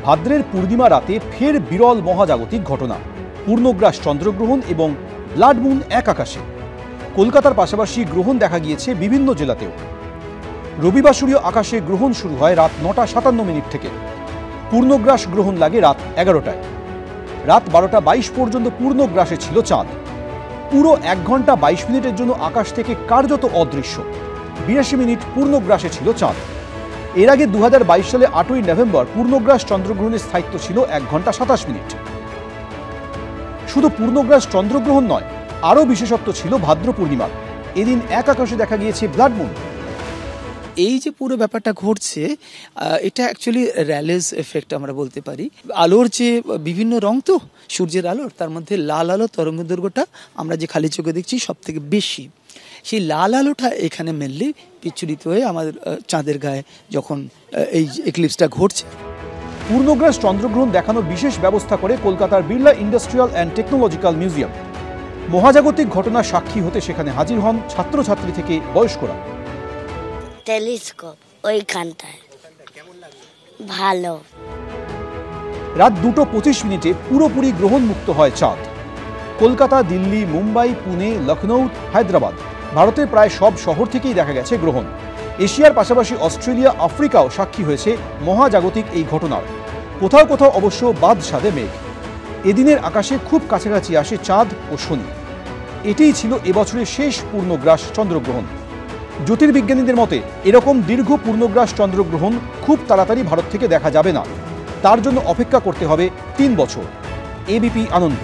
ভাদ্রের পূর্ণিমা রাতে ফের বিরল মহাজাগতিক ঘটনা, পূর্ণগ্রাস চন্দ্রগ্রহণ এবং ব্লাড মুন এক আকাশে। কলকাতার পাশাপাশি গ্রহণ দেখা গিয়েছে বিভিন্ন জেলাতেও। রবিবাসরীয় আকাশে গ্রহণ শুরু হয় রাত ৯:৫৭ থেকে। পূর্ণগ্রাস গ্রহণ লাগে রাত ১১টায়। রাত ১২:২২ পর্যন্ত পূর্ণগ্রাসে ছিল চাঁদ। পুরো ১ ঘন্টা ২২ মিনিটের জন্য আকাশ থেকে কার্যত অদৃশ্য। ৮২ মিনিট পূর্ণগ্রাসে ছিল চাঁদ। এর আগে ২০২২ সালে ৮ই নভেম্বর পূর্ণগ্রাস চন্দ্রগ্রহণের স্থায়িত্ব ছিল ১ ঘন্টা ২৭ মিনিট। শুধু পূর্ণগ্রাস চন্দ্রগ্রহণ নয়, আরও বিশেষত্ব ছিল ভাদ্র পূর্ণিমার। এদিন এক আকাশে দেখা গিয়েছে ব্লাড মুন। এই যে পুরো ব্যাপারটা ঘটছে, এটা অ্যাকচুয়ালি র্যালেস এফেক্ট আমরা বলতে পারি। আলোর যে বিভিন্ন রং, তো সূর্যের আলোর, তার মধ্যে লাল আলো তরঙ্গ দৈর্ঘ্যটা আমরা যে খালি চোখে দেখছি সব থেকে বেশি। সেই লাল আলোটা এখানে মেনলি বিচ্ছুরিত হয়ে আমাদের চাঁদের গায়ে যখন এই এক্লিপসটা ঘটছে। পূর্ণগ্রাস চন্দ্রগ্রহণ দেখানোর বিশেষ ব্যবস্থা করে কলকাতার Birla industrial and technological museum. মহাজাগতিক ঘটনার সাক্ষী হতে সেখানে হাজির হন ছাত্রছাত্রী থেকে বয়স্করা। টেলিস্কোপ ওইখানটায় ভালো। রাত 2:25 পুরোপুরি গ্রহণ মুক্ত হয় চাঁদ। কলকাতা, দিল্লি, মুম্বাই, পুনে, লখনৌ, হায়দ্রাবাদ, ভারতের প্রায় সব শহর থেকেই দেখা গেছে গ্রহণ। এশিয়ার পাশাপাশি অস্ট্রেলিয়া, আফ্রিকাও সাক্ষী হয়েছে মহাজাগতিক এই ঘটনার। কোথাও কোথাও অবশ্য বাদ সাধে মেঘ। এদিনের আকাশে খুব কাছাকাছি আসে চাঁদ ও শনি। এটিই ছিল এবছরের শেষ পূর্ণগ্রাস চন্দ্রগ্রহণ। জ্যোতির্বিজ্ঞানীদের মতে এরকম দীর্ঘ পূর্ণগ্রাস চন্দ্রগ্রহণ খুব তাড়াতাড়ি ভারত থেকে দেখা যাবে না। তার জন্য অপেক্ষা করতে হবে ৩ বছর। এবিপি আনন্দ।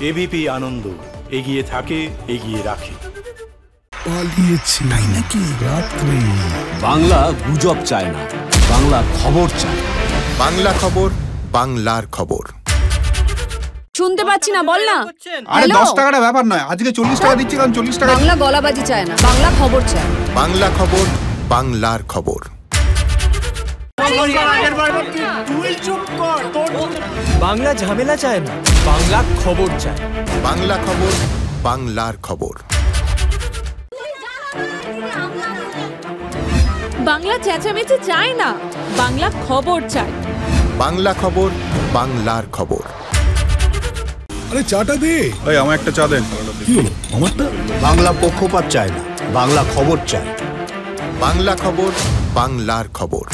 এবিপি আনন্দ, এগিয়ে থাকে, এগিয়ে রাখে। পালিয়েছি তাই নাকি? রাত্রি বাংলা গুজব চায় না, বাংলা খবর চায়। বাংলা খবর, বাংলার খবর। শুনতে পাচ্ছি না, বল না। আরে 10 টাকাটা ব্যাপার নয়, আজকে 40 টাকা দিচ্ছি, কারণ 40 টাকা। বাংলা গলাবাজি চায় না, বাংলা খবর চায়। বাংলা খবর, বাংলার খবর। বাংলা ঝামেলা চায় না, বাংলা খবর চায়। বাংলা খবর, বাংলার খবর। বাংলা চেঁচামেচি চায় না, বাংলা খবর চায়। বাংলা খবর, বাংলার খবর। আরে চাটা দে। এই আমার একটা চা দেন। কি হলো আমারটা? বাংলা পক্ষপাত চায় না, বাংলা খবর চায়। বাংলা খবর, বাংলার খবর।